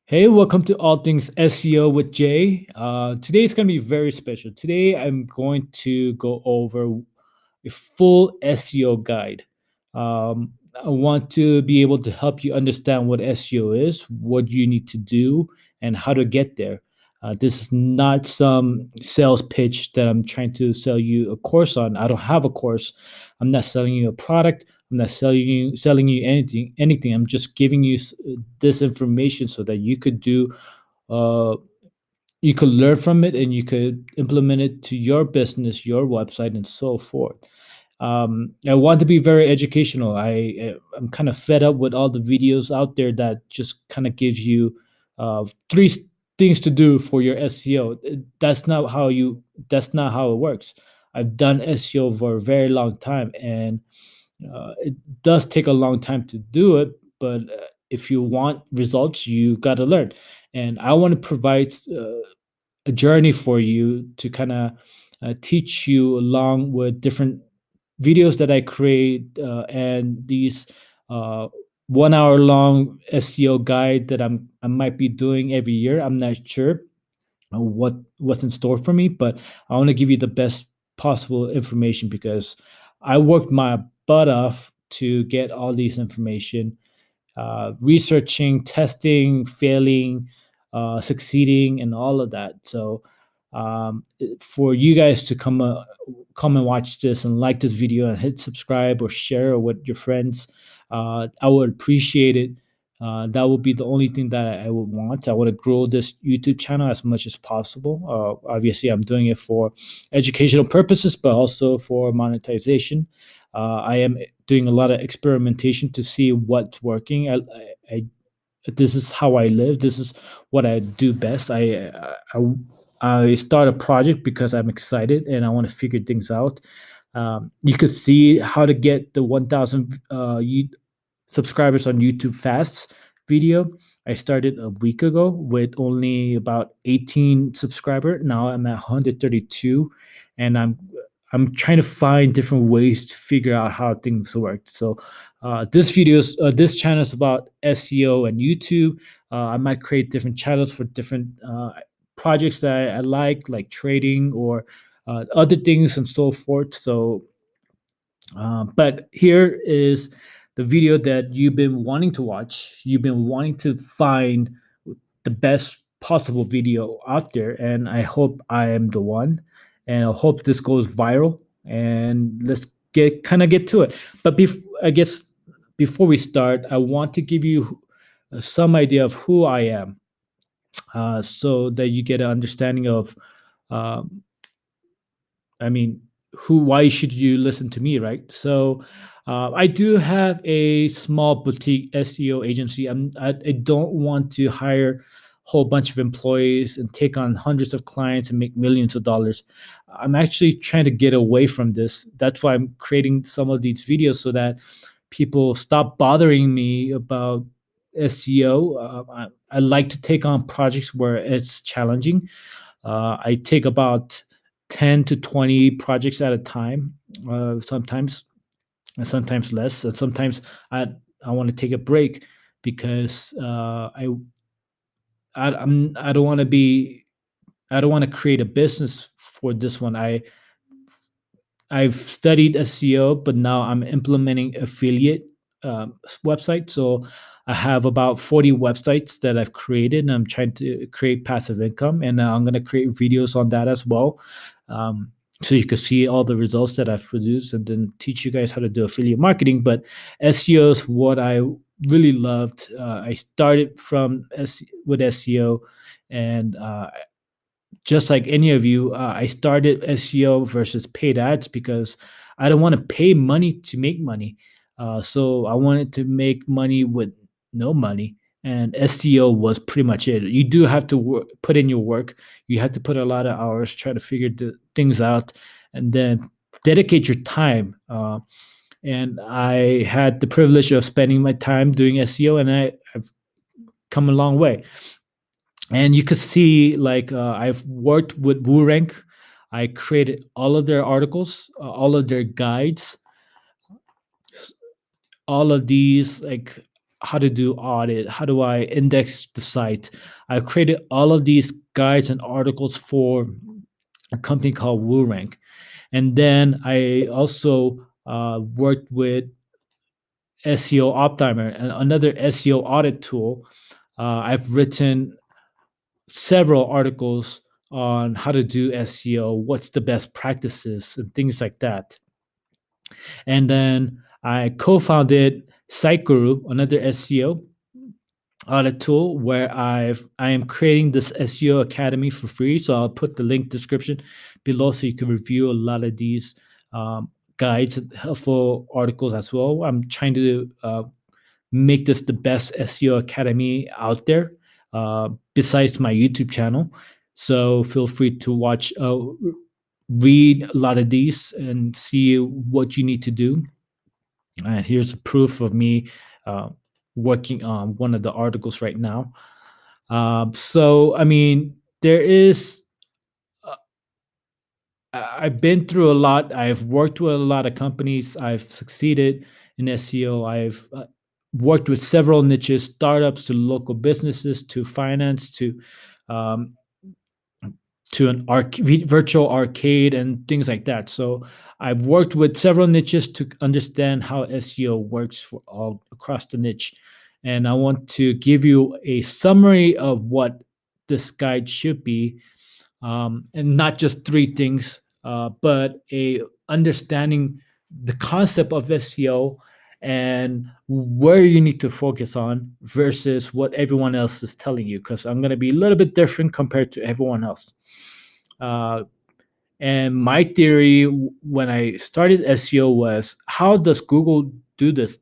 Hey, welcome to All Things SEO with Jay. Today is going to be very special. Today, I'm going to go over a full SEO guide. I want to be able to help you understand what SEO is, what you need to do, and how to get there. This is not some sales pitch that I'm trying to sell you a course on. I don't have a course. I'm not selling you a product. I'm not selling you anything. I'm just giving you this information so that you could do uh, you could learn from it and you could implement it to your business, your website, and so forth. I want to be very educational. I'm kind of fed up with all the videos out there that just kind of gives you things to do for your SEO. That's not how you. That's not how it works. I've done SEO for a very long time, and it does take a long time to do it. But if you want results, you got to learn. And I want to provide a journey for you to kind of teach you along with different videos that I create and these uh, 1 hour long SEO guide that I might be doing every year. I'm not sure what's in store for me, but I want to give you the best possible information because I worked my butt off to get all these information, researching, testing, failing, succeeding, and all of that. So, for you guys to come and watch this and like this video and hit subscribe or share with your friends, I would appreciate it. That would be the only thing that I would want. I want to grow this YouTube channel as much as possible. Obviously, I'm doing it for educational purposes, but also for monetization. I am doing a lot of experimentation to see what's working. I this is how I live. This is what I do best. I start a project because I'm excited and I want to figure things out. You could see how to get the 1,000 subscribers on YouTube fast video. I started a week ago with only about 18 subscriber. Now I'm at 132, and I'm trying to find different ways to figure out how things work. So this channel is about SEO and YouTube. I might create different channels for different projects that I like trading or other things and so forth. So but here is the video that you've been wanting to watch. You've been wanting to find the best possible video out there, and I hope I am the one. And I hope this goes viral. And let's get to it. But I guess before we start, I want to give you some idea of who I am, so that you get an understanding of um, I mean, why should you listen to me, right? So, I do have a small boutique SEO agency. I don't want to hire a whole bunch of employees and take on hundreds of clients and make millions of dollars. I'm actually trying to get away from this. That's why I'm creating some of these videos so that people stop bothering me about SEO. I like to take on projects where it's challenging. I take about 10 to 20 projects at a time, sometimes, and sometimes less. And sometimes I, I want to take a break because I don't want to I don't want to create a business for this one. I've studied SEO, but now I'm implementing affiliate website. So I have about 40 websites that I've created, and I'm trying to create passive income. And I'm going to create videos on that as well. So you can see all the results that I've produced and then teach you guys how to do affiliate marketing. But SEO is what I really loved. I started with SEO, and just like any of you, I started SEO versus paid ads because I don't want to pay money to make money. So I wanted to make money with no money, and SEO was pretty much it. You do have to put in your work. You have to put a lot of hours, try to figure the things out, and then dedicate your time. And I had the privilege of spending my time doing SEO, and I've come a long way. And you could see like I've worked with WooRank. I created all of their articles, all of their guides, all of these like how to do audit, how do I index the site. I've created all of these guides and articles for a company called WooRank. And then I also worked with SEO Optimer, another SEO audit tool. I've written several articles on how to do SEO, what's the best practices, and things like that. And then I co-founded SiteGuru, another SEO audit tool, where I am creating this SEO academy for free. So I'll put the link description below so you can review a lot of these um, guides and helpful articles as well. I'm trying to make this the best SEO academy out there, besides my YouTube channel. So feel free to watch, read a lot of these and see what you need to do. And here's a proof of me uh, working on one of the articles right now. So, I mean, there is, uh, I've been through a lot. I've worked with a lot of companies. I've succeeded in SEO. I've worked with several niches, startups to local businesses to finance um, to an virtual arcade and things like that. So I've worked with several niches to understand how SEO works for all across the niche. And I want to give you a summary of what this guide should be, and not just three things, but a understanding the concept of SEO and where you need to focus on versus what everyone else is telling you. Because I'm going to be a little bit different compared to everyone else. Uh, and my theory when I started SEO was, how does Google do this?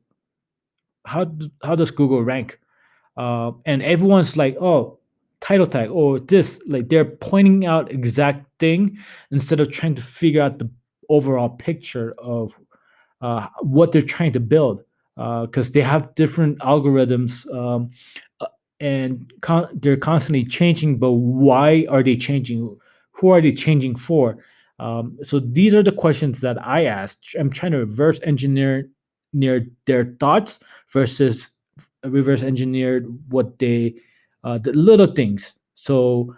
How does Google rank? And everyone's like, oh, title tag or this, like they're pointing out exact thing instead of trying to figure out the overall picture of what they're trying to build, because they have different algorithms, uh, and they're constantly changing. But why are they changing? Who are they changing for? So these are the questions that I asked. I'm trying to reverse engineer near their thoughts versus reverse engineered what they the little things. So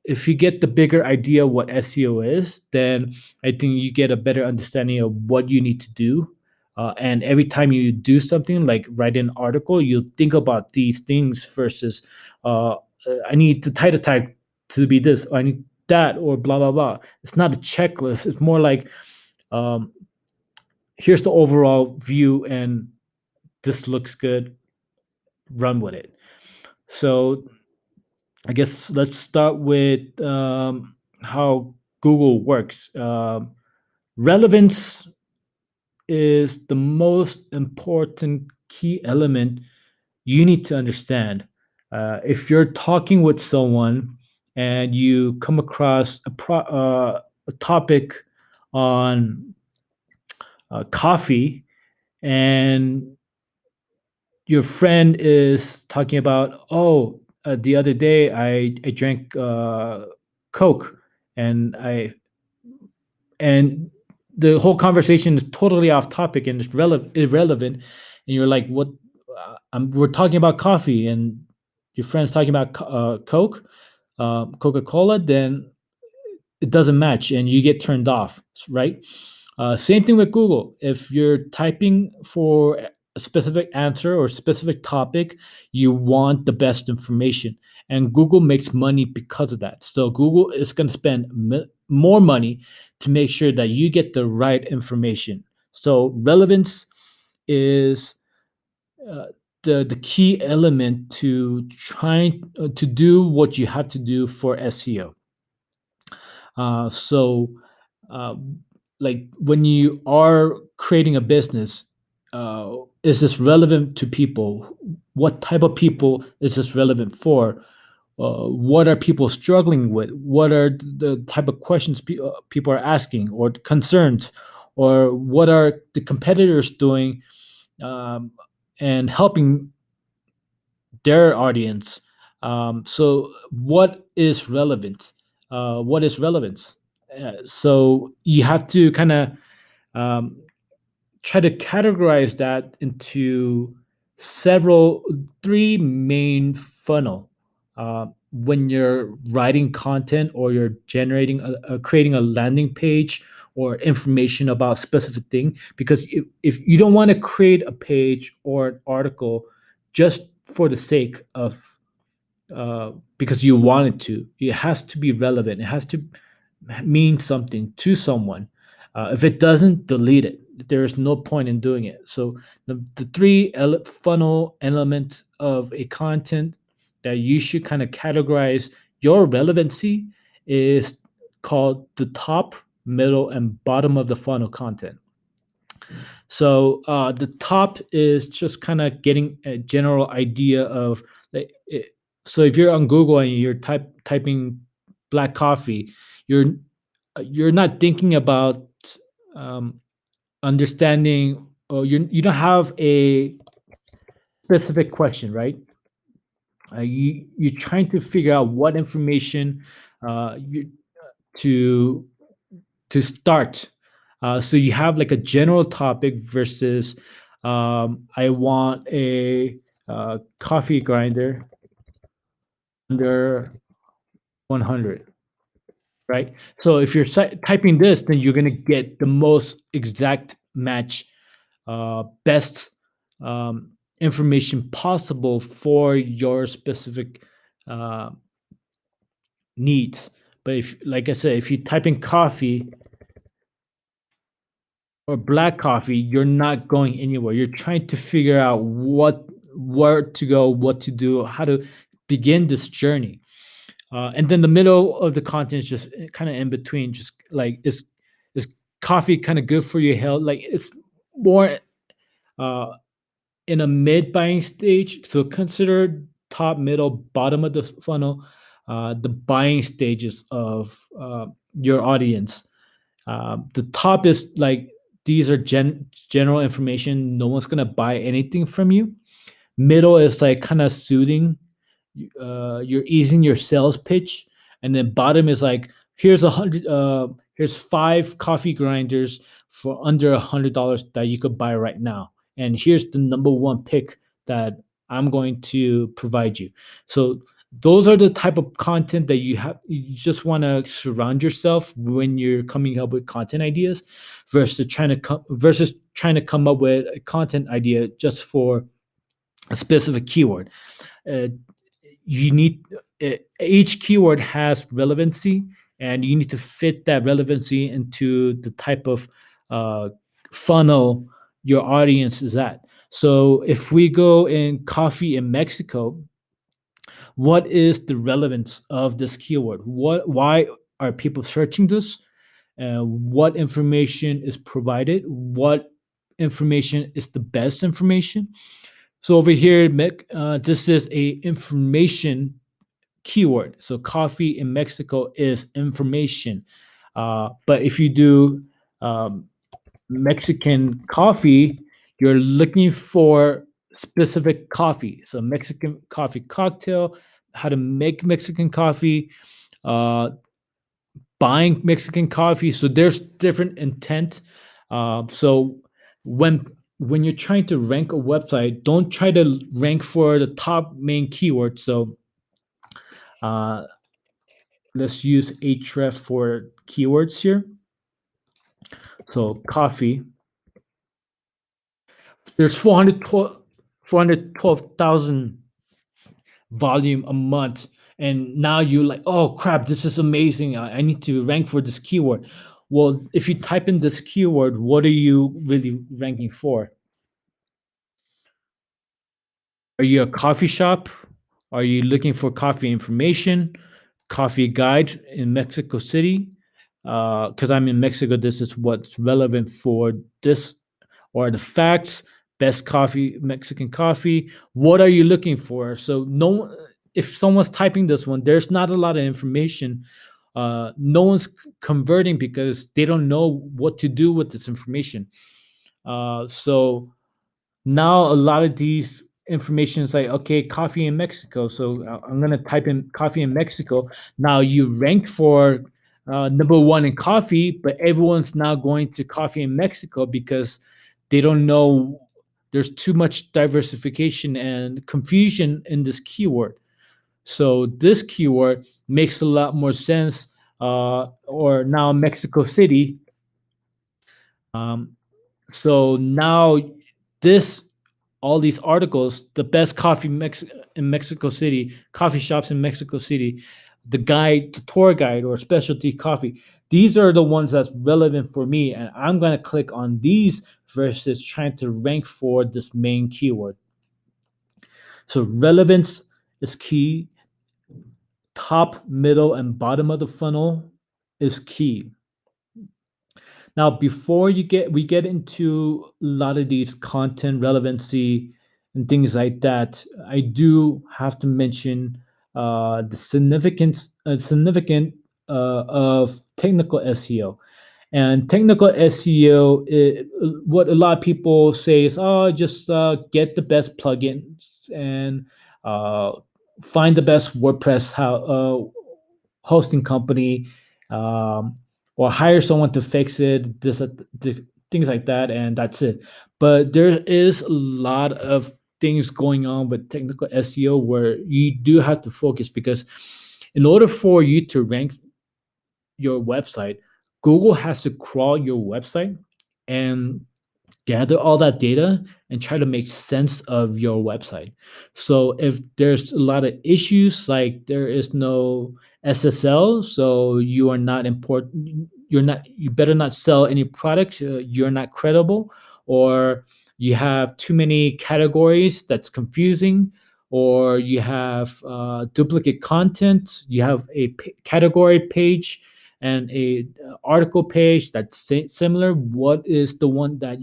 if you get the bigger idea what SEO is, then I think you get a better understanding of what you need to do. And every time you do something like write an article, you think about these things versus I need the title tag to be this, or I need that, or blah blah blah. It's not a checklist. It's more like, um, here's the overall view, and this looks good. Run with it. So I guess let's start with how Google works. Relevance is the most important key element you need to understand. If you're talking with someone and you come across a topic on coffee, and your friend is talking about, oh, the other day I drank Coke, and and the whole conversation is totally off topic and it's irrelevant, and you're like, what? We're talking about coffee, and your friend's talking about Coke, Coca-Cola. Then it doesn't match and you get turned off, right? Same thing with Google. If you're typing for a specific answer or specific topic, you want the best information. And Google makes money because of that. So Google is going to spend more money to make sure that you get the right information. So relevance is uh, the key element to trying to do what you have to do for SEO. So, uh, like when you are creating a business, is this relevant to people? What type of people is this relevant for? What are people struggling with? What are the type of questions people are asking, or concerns, or what are the competitors doing, um, and helping their audience? So, what is relevant? What is relevance? So you have to kind of um, try to categorize that into. several three main funnel when you're writing content or you're generating creating a landing page or information about a specific thing, because if you don't want to create a page or an article just for the sake of because you want it to. It has to be relevant. It has to mean something to someone. If it doesn't, delete it. There is no point in doing it. So the three funnel element of a content that you should kind of categorize your relevancy is called the top, middle, and bottom of the funnel content. So the top is just kind of getting a general idea of like. So if you're on Google and you're typing black coffee, you're you're not thinking about um, understanding, or you don't have a specific question, right? You're trying to figure out what information you to start. So you have like a general topic versus I want a coffee grinder under 100, right? So if you're typing this, then you're going to get the most exact match, best information possible for your specific uh, needs. But if, like I said, if you type in coffee or black coffee, you're not going anywhere. You're trying to figure out where to go, what to do, how to begin this journey. And then the middle of the content is just kind of in between. Just like is coffee kind of good for your health? Like it's more uh, in a mid buying stage. So consider top, middle, bottom of the funnel, the buying stages of your audience. The top is like these are general information. No one's gonna buy anything from you. Middle is like kind of soothing. You're easing your sales pitch, and then bottom is like here's 100. Here's five coffee grinders for under $100 that you could buy right now, and here's the number one pick that I'm going to provide you. So those are the type of content that you just want to surround yourself when you're coming up with content ideas versus trying to come up with a content idea just for a specific keyword. uh, you need each keyword has relevancy, and you need to fit that relevancy into the type of uh, funnel your audience is at. So if we go in coffee in Mexico, what is the relevance of this keyword? Why are people searching this? What information is provided? What information is the best information? So over here, this is a information keyword. So coffee in Mexico is information. But if you do um, Mexican coffee, you're looking for specific coffee. So Mexican coffee cocktail, how to make Mexican coffee, uh, buying Mexican coffee. So there's different intent. So when when you're trying to rank a website, don't try to rank for the top main keyword. So uh, let's use Ahref for keywords here. So coffee. There's 412,000 volume a month. And now you're like, oh crap, this is amazing. I need to rank for this keyword. Well, if you type in this keyword, what are you really ranking for? Are you a coffee shop? Are you looking for coffee information, coffee guide in Mexico City? Because I'm in Mexico, this is what's relevant for this, or the facts, best coffee, Mexican coffee. What are you looking for? So no, if someone's typing this one, there's not a lot of information. No one's converting because they don't know what to do with this information. So now a lot of these information is like, okay, coffee in Mexico, so I'm going to type in coffee in Mexico. Now you rank for number one in coffee, but everyone's now going to coffee in Mexico because they don't know there's too much diversification and confusion in this keyword. So this keyword makes a lot more sense. Or now Mexico City. Um, so now this all these articles, the best in Mexico City, coffee shops in Mexico City, the tour guide or specialty coffee. These are the ones that's relevant for me, and I'm gonna click on these versus trying to rank for this main keyword. So relevance is key. Top, middle, and bottom of the funnel is key. Now, before we get into a lot of these content relevancy and things like that, I do have to mention the significant of technical SEO. And technical SEO, what a lot of people say is, oh, just get the best plugins and uh, find the best WordPress hosting company, or hire someone to fix it, things like that, and that's it. But there is a lot of things going on with technical SEO where you do have to focus, because in order for you to rank your website, Google has to crawl your website and gather all that data and try to make sense of your website. So if there's a lot of issues, like there is no SSL, so you are not important, you better not sell any product, you're not credible, or you have too many categories that's confusing, or you have duplicate content, you have a category page and a article page that's similar, what is the one that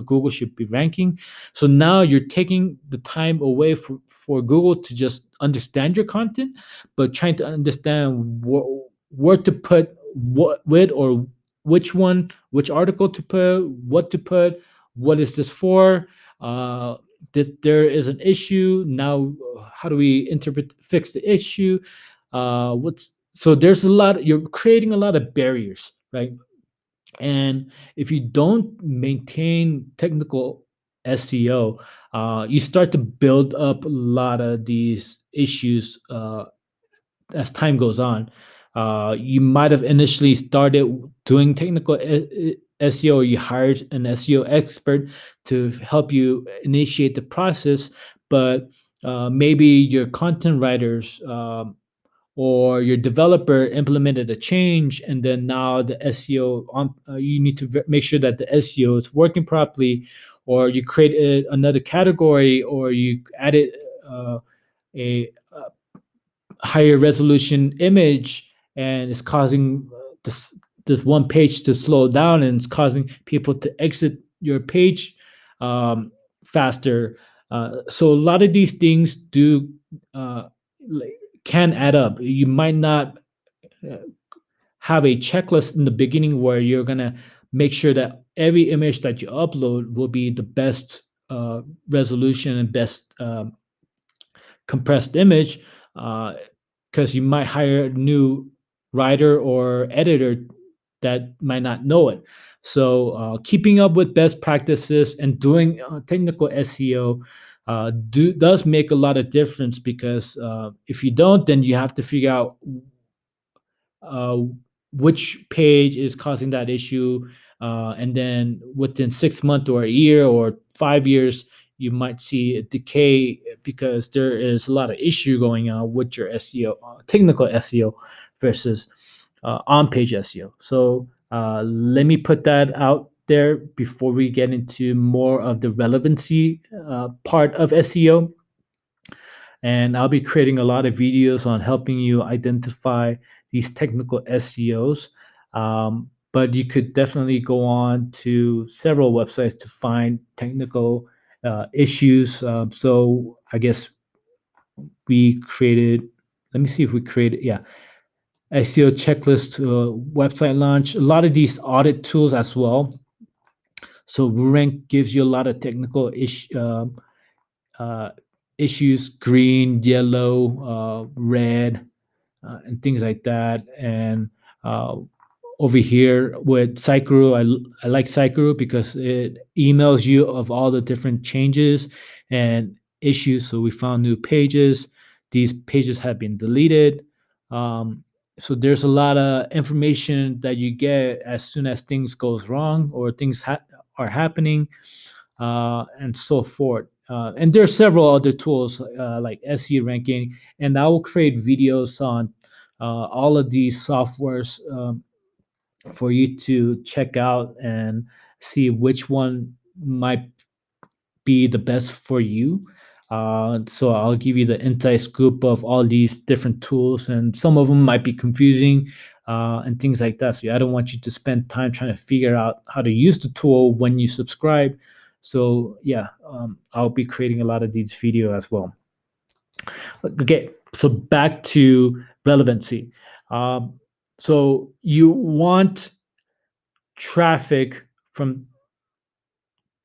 Google should be ranking? So now you're taking the time away for Google to just understand your content, but trying to understand where to put what with, or which article to put, what to put, what is this for? uh there is an issue now. How do we fix the issue? What's So there's a lot, you're creating a lot of barriers, right? And if you don't maintain technical SEO, you start to build up a lot of these issues as time goes on. You might have initially started doing technical SEO, or you hired an SEO expert to help you initiate the process, but maybe your content writers, or your developer implemented a change, and then now the SEO you need to make sure that the SEO is working properly, or you created another category, or you added a higher resolution image, and it's causing this one page to slow down, and it's causing people to exit your page faster. So a lot of these things do uh, can add up. You might not uh, have a checklist in the beginning where you're gonna make sure that every image that you upload will be the best resolution and best compressed image, because you might hire a new writer or editor that might not know it. So, keeping up with best practices and doing technical SEO does make a lot of difference, because if you don't, then you have to figure out uh, which page is causing that issue, and then within 6 months or a year or 5 years, you might see a decay, because there is a lot of issue going on with your SEO, technical SEO versus on-page SEO. So let me put that out there before we get into more of the relevancy part of SEO. And I'll be creating a lot of videos on helping you identify these technical SEOs. But you could definitely go on to several websites to find technical issues. So I guess we created, let me see if we created, yeah, SEO checklist, website launch, a lot of these audit tools as well. So Rank gives you a lot of technical uh, issues, green, yellow, red, and things like that. And uh, over here with Psychro. I like Psychro because it emails you of all the different changes and issues. So we found new pages. These pages have been deleted. Um, so there's a lot of information that you get as soon as things goes wrong or things are happening, and so forth. And there are several other tools like SE ranking, and I will create videos on all of these softwares for you to check out and see which one might be the best for you. So I'll give you the inside scoop of all these different tools, and some of them might be confusing and things like that. So I don't want you to spend time trying to figure out how to use the tool when you subscribe. So yeah, I'll be creating a lot of these video as well. Okay, so back to relevancy. Um, so you want traffic from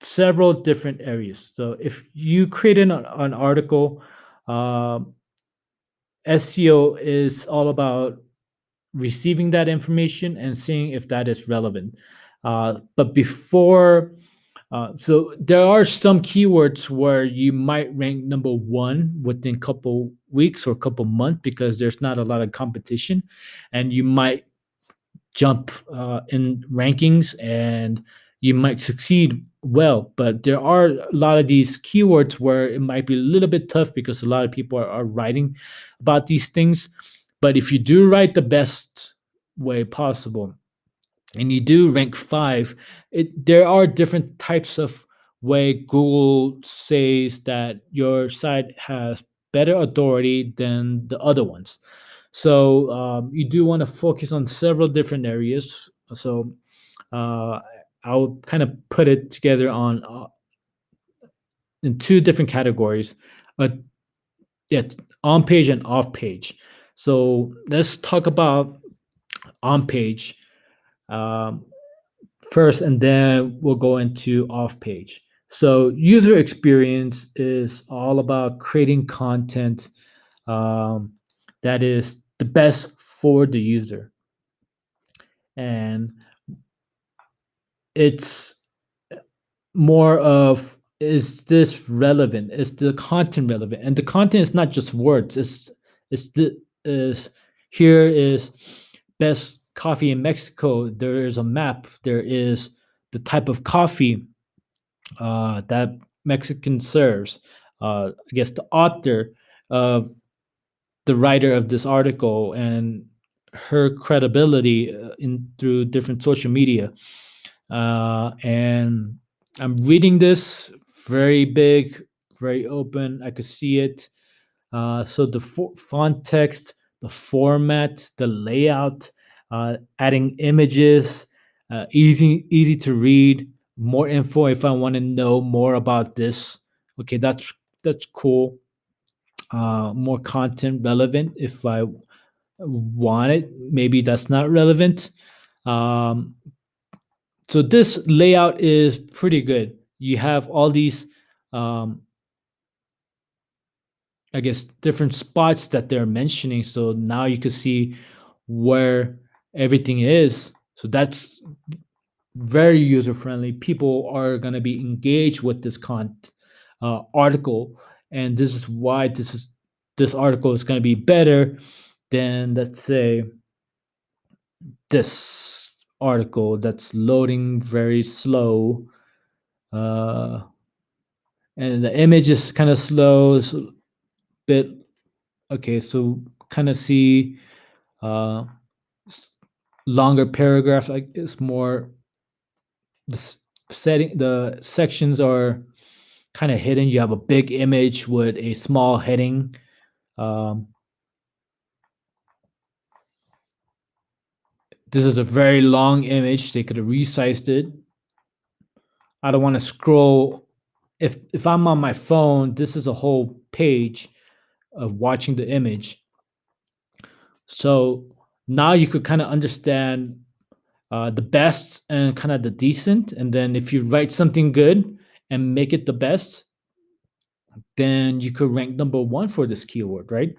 several different areas. So if you create an article, SEO is all about receiving that information and seeing if that is relevant. But before, so there are some keywords where you might rank number one within a couple weeks or a couple months because there's not a lot of competition, and you might jump in rankings and you might succeed well. But there are a lot of these keywords where it might be a little bit tough because a lot of people are writing about these things. But if you do write the best way possible and you do rank five, there are different types of way Google says that your site has better authority than the other ones. So you do want to focus on several different areas. So uh, I'll kind of put it together on in two different categories. Uh, yeah, on page and off page. So let's talk about on page um, first, and then we'll go into off page. So user experience is all about creating content um, that is the best for the user, and it's more of, is this relevant, is the content relevant, and the content is not just words, it's the is here is best coffee in Mexico, there is a map, there is the type of coffee that Mexican serves. I guess the author of the writer of this article and her credibility in through different social media. And I'm reading this very big, very open. I could see it. So the font text, the format, the layout, adding images, easy to read. More info if I want to know more about this. Okay, that's cool. More content relevant if I want it. Maybe that's not relevant. Um, so this layout is pretty good. You have all these, um, I guess, different spots that they're mentioning. So now you can see where everything is. So that's very user friendly. People are going to be engaged with this article, and this is why this article is going to be better than, let's say, this article that's loading very slow, uh, and the image is kind of slow. It's a bit okay. So kind of see uh, longer paragraph. Like it's more the sections are kind of hidden. You have a big image with a small heading. Um, this is a very long image. They could have resized it. I don't want to scroll. If I'm on my phone, this is a whole page of watching the image. So now you could kind of understand the best and kind of the decent. And then if you write something good and make it the best, then you could rank number one for this keyword, right?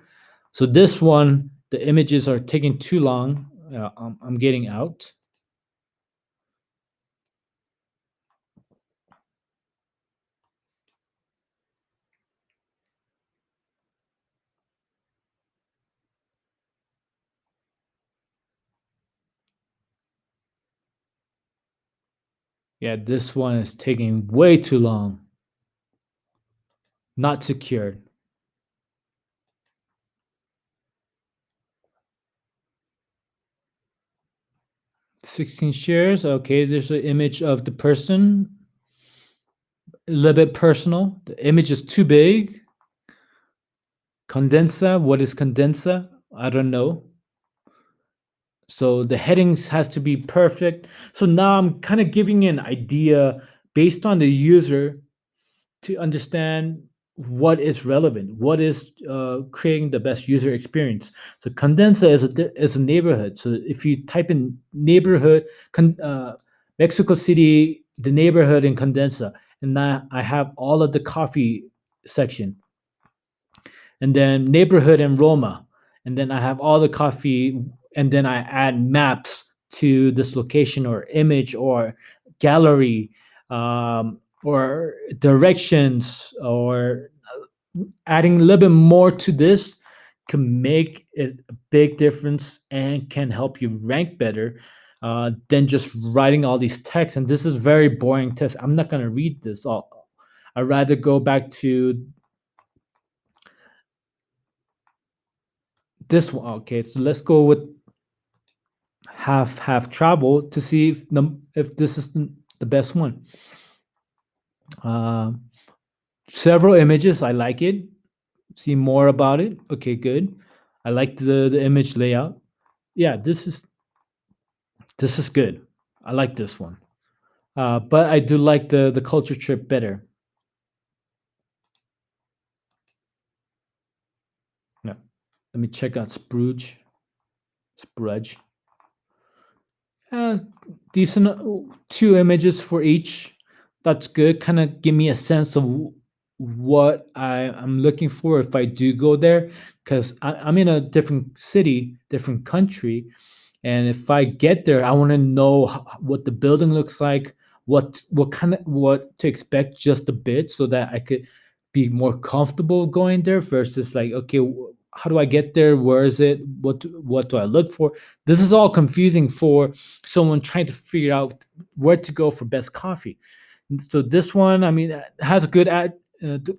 So this one, the images are taking too long. I'm getting out. Yeah, this one is taking way too long. Not secured. 16 shares. Okay, there's an image of the person. A little bit personal. The image is too big. Condenser. What is condenser? I don't know. So the headings has to be perfect. So now I'm kind of giving you an idea based on the user to understand what is relevant, what is creating the best user experience. So Condensa is a neighborhood. So if you type in neighborhood, Mexico City, the neighborhood in Condensa, and now I have all of the coffee section, and then neighborhood in Roma, and then I have all the coffee, and then I add maps to this location or image or gallery, or directions, or adding a little bit more to this can make it a big difference and can help you rank better than just writing all these texts. And this is very boring text. I'm not going to read this all. I'd rather go back to this one. Okay, so let's go with half travel to see if this is the best one. Uh, Several images. I like it. See more about it. Okay, good. I like the image layout. Yeah, this is good. I like this one. But I do like the culture trip better. Yeah. Let me check out Spruge. Sprudge. Uh, Decent. Two images for each. That's good. Kind of give me a sense of what I'm looking for if I do go there, because I'm in a different city, different country, and if I get there, I want to know what the building looks like, what to expect just a bit, so that I could be more comfortable going there versus like, okay, how do I get there? Where is it? What do I look for? This is all confusing for someone trying to figure out where to go for best coffee. So this one, I mean, has a good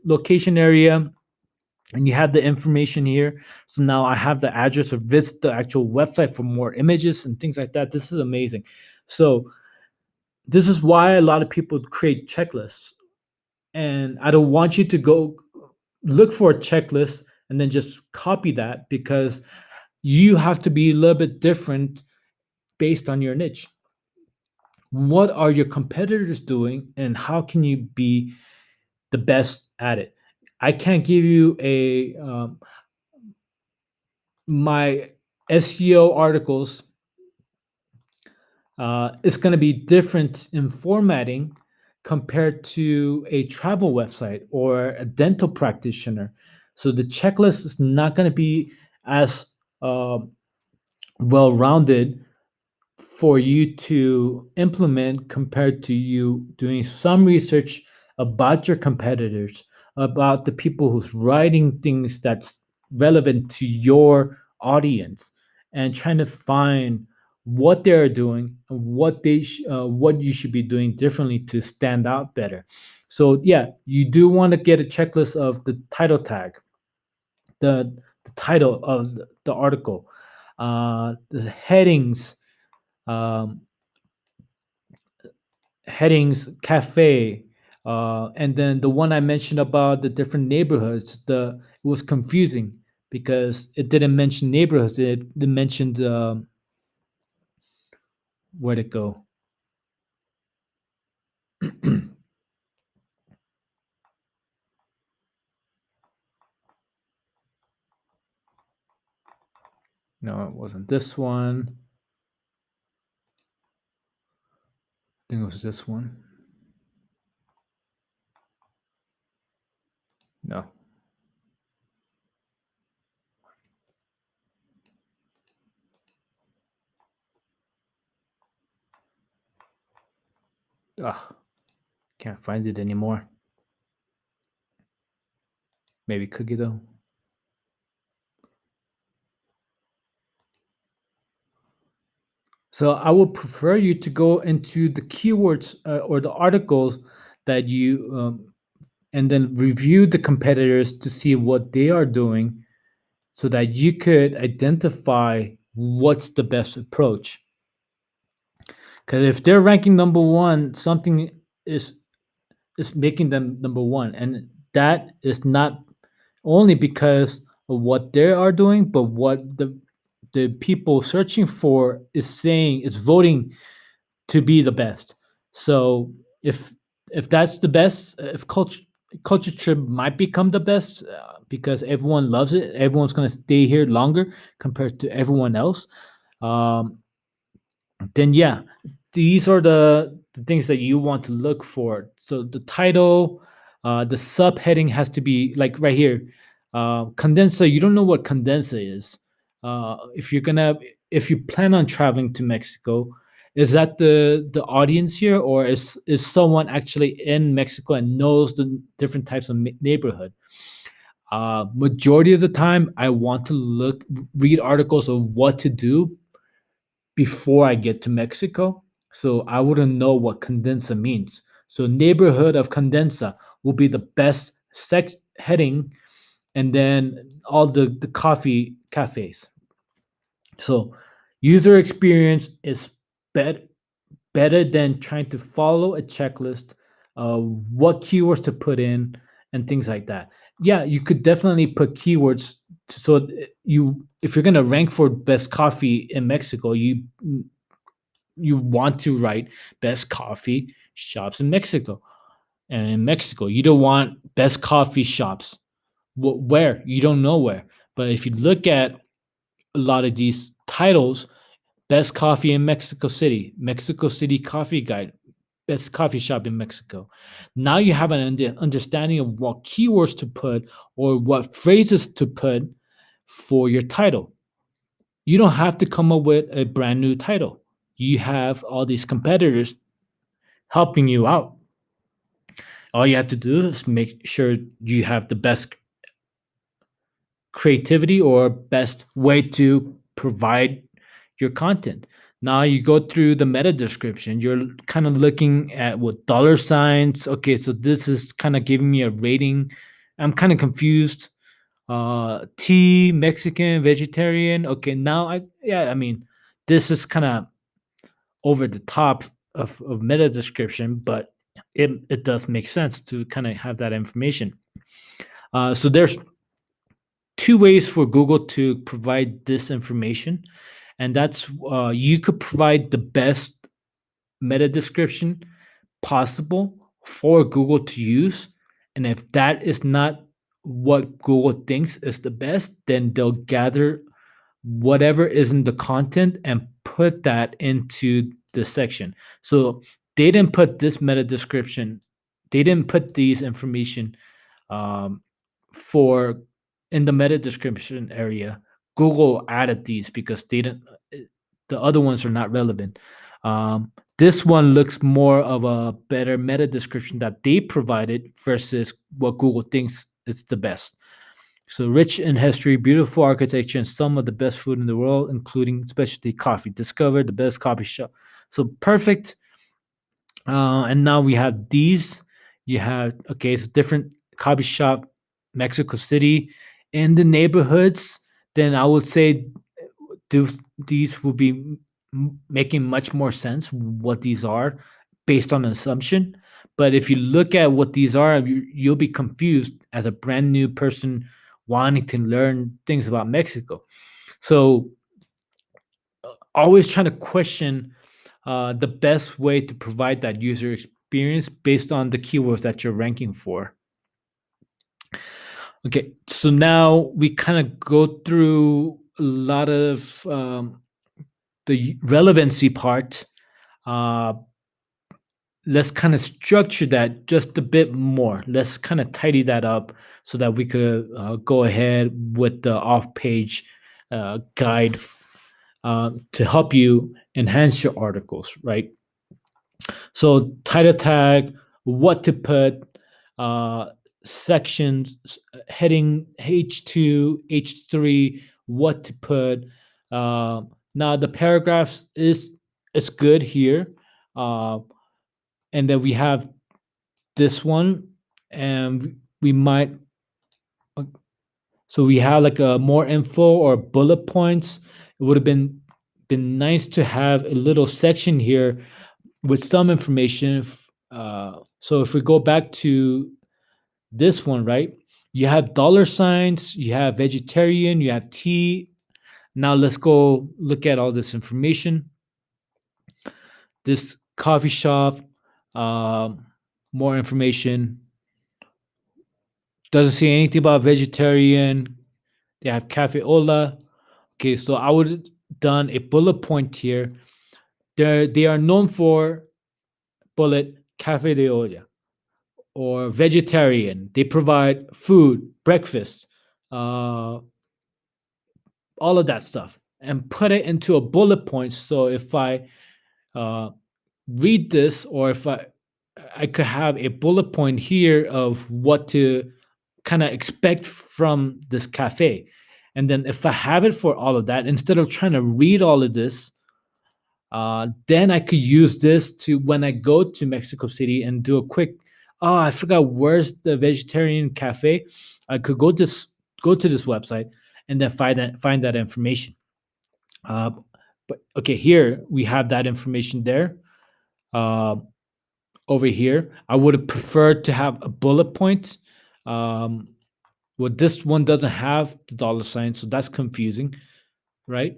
location area, and you have the information here. So now I have the address or visit the actual website for more images and things like that. This is amazing. So this is why a lot of people create checklists. And I don't want you to go look for a checklist and then just copy that, because you have to be a little bit different based on your niche. What are your competitors doing and how can you be the best at it? I can't give you a my SEO articles. It's going to be different in formatting compared to a travel website or a dental practitioner. So the checklist is not going to be as uh, well rounded for you to implement compared to you doing some research about your competitors, about the people who's writing things that's relevant to your audience, and trying to find what they're doing and what you should be doing differently to stand out better. So yeah, you do want to get a checklist of the title tag, the title of the article, the um, headings, cafe, and then the one I mentioned about the different neighborhoods. It was confusing because it didn't mention neighborhoods. It mentioned where'd it go? No, it wasn't this one. I think it was this one. No. Ugh, can't find it anymore. Maybe cookie though. So I would prefer you to go into the keywords or the articles that you and then review the competitors to see what they are doing so that you could identify what's the best approach. Because if they're ranking number one, something is is making them number one, and that is not only because of what they are doing, but what the people searching for is saying is voting to be the best. So if if that's the best, if culture trip might become the best because everyone loves it, everyone's going to stay here longer compared to everyone else. Um, then yeah, these are the things that you want to look for. So the title, the subheading has to be like right here. Condensa, you don't know what condensa is. If you're gonna, if you plan on traveling to Mexico, is that the audience here, or is someone actually in Mexico and knows the different types of neighborhood? Majority of the time, I want to read articles of what to do before I get to Mexico. So I wouldn't know what condensa means. So neighborhood of condensa will be the best heading, and then all the coffee cafes. So user experience is better than trying to follow a checklist, what keywords to put in, and things like that. Yeah, you could definitely put keywords so you, if you're gonna rank for best coffee in Mexico, you want to write best coffee shops in Mexico. And in Mexico, you don't want best coffee shops. Where? You don't know where. But if you look at a lot of these titles, best coffee in Mexico City coffee guide, best coffee shop in Mexico. Now you have an understanding of what keywords to put or what phrases to put for your title. You don't have to come up with a brand new title. You have all these competitors helping you out. All you have to do is make sure you have the best creativity or best way to provide your content. Now you go through the meta description. You're kind of looking at what dollar signs. Okay, so this is kind of giving me a rating. I'm kind of confused. Tea, Mexican, vegetarian. Okay, now I mean, this is kind of over the top of meta description, but it does make sense to kind of have that information. So there's two ways for Google to provide this information, and that's you could provide the best meta description possible for Google to use, and if that is not what Google thinks is the best, then they'll gather whatever is in the content and put that into the section. So they didn't put this meta description, they didn't put these information um, for in the meta description area. Google added these because they didn't. The other ones are not relevant. This one looks more of a better meta description that they provided versus what Google thinks is the best. So rich in history, beautiful architecture, and some of the best food in the world, including specialty coffee. Discover the best coffee shop. So perfect. And now we have these. You have okay, it's different coffee shop, Mexico City, in the neighborhoods. Then I would say these will be making much more sense what these are based on an assumption. But if you look at what these are, you'll be confused as a brand new person wanting to learn things about Mexico. So always trying to question the best way to provide that user experience based on the keywords that you're ranking for. Okay, so now we kind of go through a lot of the relevancy part. Uh, let's kind of structure that just a bit more. Let's kind of tidy that up so that we could go ahead with the off-page guide to help you enhance your articles, right? So title tag, what to put, uh, sections, heading H2, H3, what to put. Uh, Now the paragraphs is it's good here. Uh, and then we have this one, and we might so we have like a more info or bullet points. It would have been nice to have a little section here with some information. So if we go back to this one, right? You have dollar signs, you have vegetarian, you have tea. Now let's go look at all this information. This coffee shop, um, more information. Doesn't say anything about vegetarian. They have cafe ola. Okay, so I would have done a bullet point here. They are known for bullet cafe de olla or vegetarian. They provide food, breakfast, uh, all of that stuff, and put it into a bullet point. So if I uh, read this, or if I could have a bullet point here of what to kind of expect from this cafe. And then if I have it for all of that, instead of trying to read all of this, then I could use this to when I go to Mexico City and do a quick. Oh, I forgot where's the vegetarian cafe. I could go to this website and then find that information. Uh, but okay, here we have that information there. Uh, Over here, I would have preferred to have a bullet point. Um, well, this one doesn't have the dollar sign, so that's confusing, right?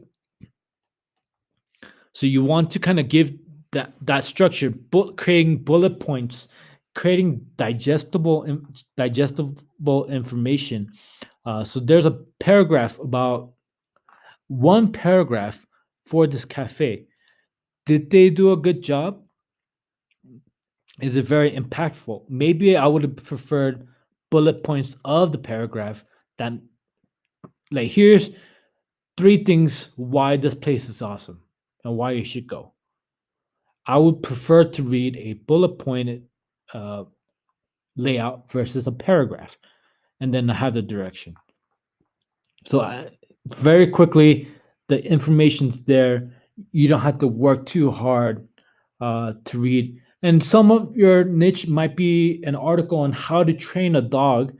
So you want to kind of give that structure, creating bullet points, creating digestible information. So there's a paragraph about one paragraph for this cafe. Did they do a good job? Is it very impactful? Maybe I would have preferred bullet points of the paragraph than like here's three things why this place is awesome and why you should go. I would prefer to read a bullet pointed uh, layout versus a paragraph, and then I have the direction. So very quickly, the information's there. You don't have to work too hard to read. And some of your niche might be an article on how to train a dog,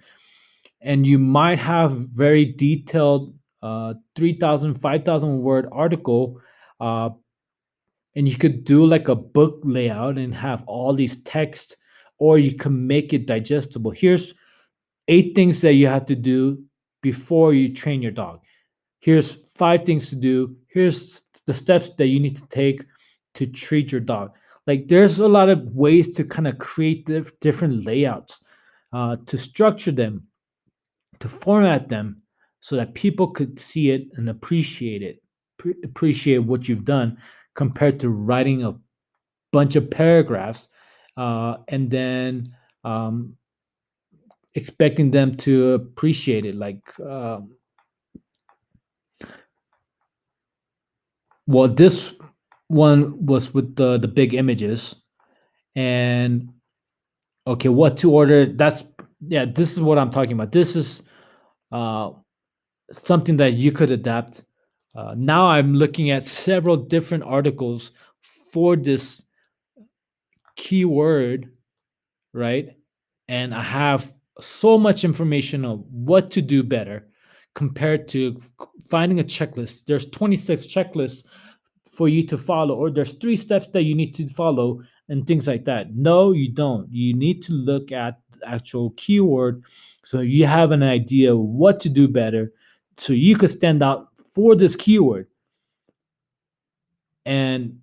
and you might have very detailed 3,000, 5,000 word article, uh, and you could do like a book layout and have all these text, or you can make it digestible. Here's 8 things that you have to do before you train your dog. Here's 5 things to do. Here's the steps that you need to take to treat your dog. Like there's a lot of ways to kind of create different layouts, to structure them, to format them so that people could see it and appreciate it, appreciate what you've done compared to writing a bunch of paragraphs and then um, expecting them to appreciate it. Well, this one was with the big images, and okay, what to order. That's yeah. This is what I'm talking about. This is uh, something that you could adapt. Now I'm looking at several different articles for this keyword, right? And I have so much information on what to do better compared to finding a checklist. There's 26 checklists for you to follow, or there's 3 steps that you need to follow, and things like that. No, you don't. You need to look at the actual keyword so you have an idea what to do better so you could stand out for this keyword. And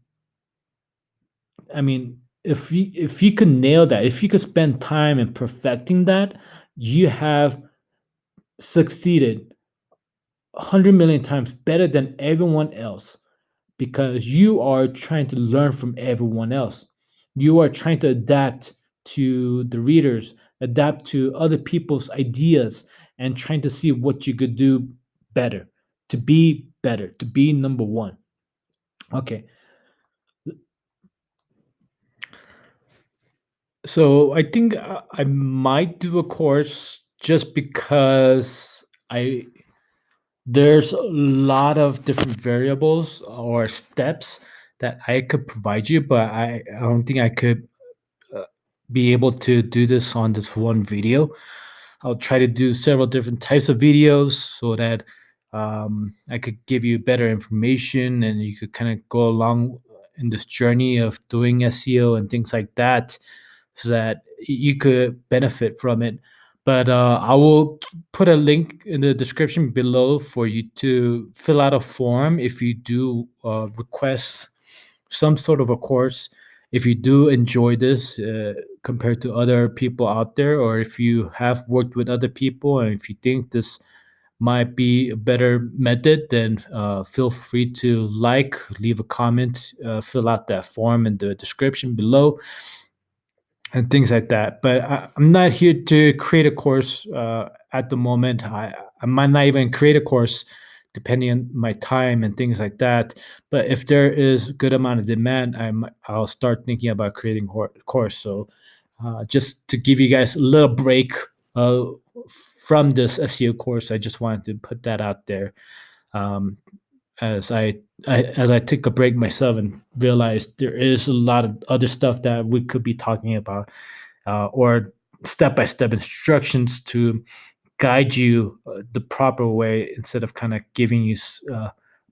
I mean, if you could nail that, if you could spend time in perfecting that, you have succeeded 100 million times better than everyone else because you are trying to learn from everyone else. You are trying to adapt to the readers, adapt to other people's ideas, and trying to see what you could do better, to be number one. Okay. So I think I might do a course just because I there's a lot of different variables or steps that I could provide you, but I don't think I could uh, be able to do this on this one video. I'll try to do several different types of videos so that I could give you better information and you could kind of go along in this journey of doing SEO and things like that so that you could benefit from it. But I will put a link in the description below for you to fill out a form if you do request some sort of a course. If you do enjoy this compared to other people out there, or if you have worked with other people and if you think this might be a better method, then feel free to leave a comment, fill out that form in the description below and things like that. But I'm not here to create a course at the moment. I might not even create a course depending on my time and things like that. But if there is a good amount of demand, I'll start thinking about creating a course. So just to give you guys a little break uh, from this SEO course, I just wanted to put that out there. Um, as I take a break myself and realize there is a lot of other stuff that we could be talking about, or step-by-step instructions to guide you the proper way instead of kind of giving you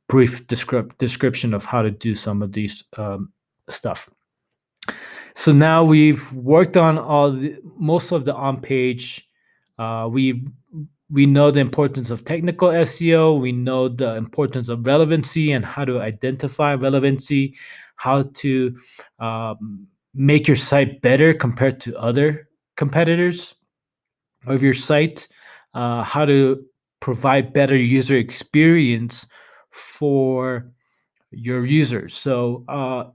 brief description of how to do some of these stuff. So now we've worked on most of the on page. We know the importance of technical SEO. We know the importance of relevancy and how to identify relevancy, how to make your site better compared to other competitors of your site, how to provide better user experience for your users. So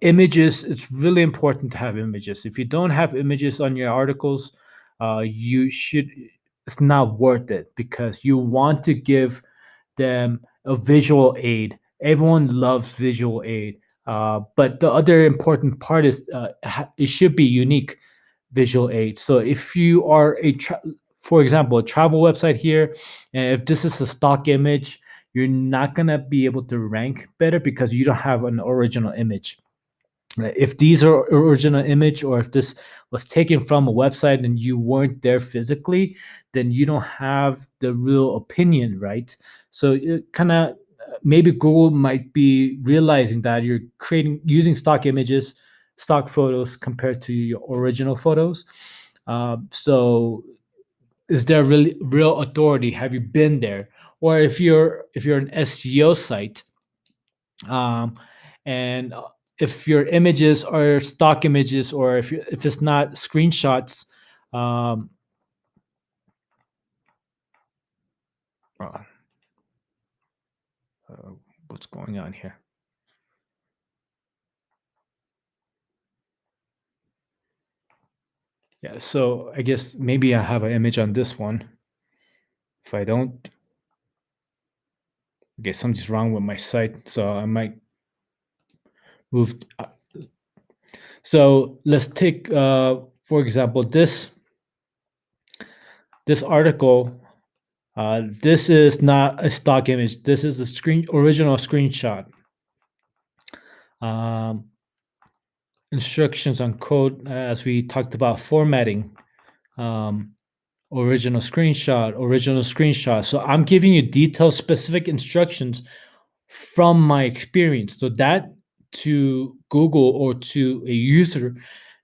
images, it's really important to have images. If you don't have images on your articles, you should, it's not worth it because you want to give them a visual aid. Everyone loves visual aid. But the other important part is it should be unique visual aid. So if you are for example, a travel website here, and if this is a stock image, you're not gonna be able to rank better because you don't have an original image. If these are original image, or if this was taken from a website and you weren't there physically, then you don't have the real opinion, right? So it kind of, maybe Google might be realizing that you're creating using stock images, stock photos compared to your original photos. So is there really real authority? Have you been there? Or if you're an SEO site, um, and if your images are stock images, or if it's not screenshots, um, uh, uh, what's going on here? Yeah, so I guess maybe I have an image on this one. If I don't, okay, something's wrong with my site, so I might move. So let's take, for example, this article. This is not a stock image. This is a original screenshot. Um, Instructions on code, as we talked about formatting. Um, original screenshot. So I'm giving you detailed, specific instructions from my experience. So that to Google or to a user,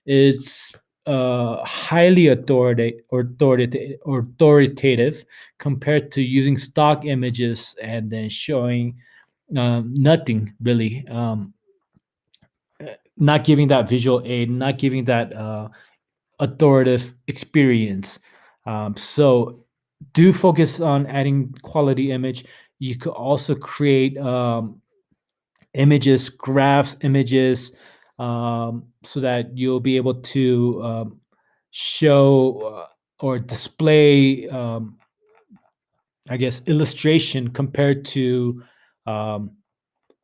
it's highly authoritative compared to using stock images and then showing nothing really, not giving that visual aid, not giving that authoritative experience. So do focus on adding quality image. You could also create images, graphs, images, so that you'll be able to show or display, I guess, illustration compared to, I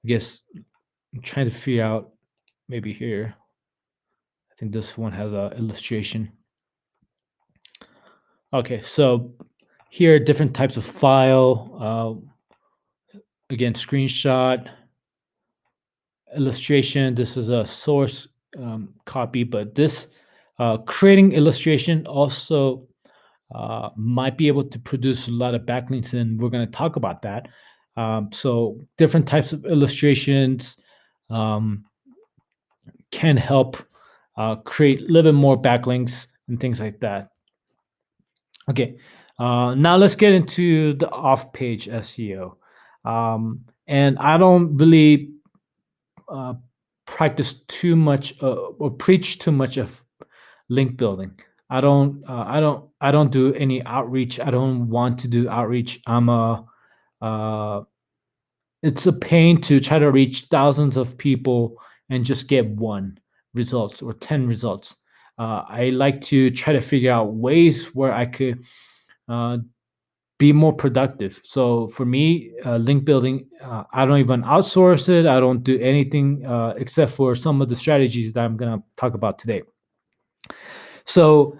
guess, I'm trying to figure out maybe here. I think this one has a illustration. Okay, so here are different types of file. Again, screenshot, illustration. This is a source copy, but this creating illustration also might be able to produce a lot of backlinks, and we're going to talk about that. So different types of illustrations um, can help create a little bit more backlinks and things like that. Okay, now let's get into the off-page SEO. And I don't really uh, practice too much or preach too much of link building. I don't do any outreach. I don't want to do outreach. Uh, it's a pain to try to reach thousands of people and just get one results or 10 results. I like to try to figure out ways where I could uh, be more productive. So for me, link building, I don't even outsource it. I don't do anything except for some of the strategies that I'm going to talk about today. So,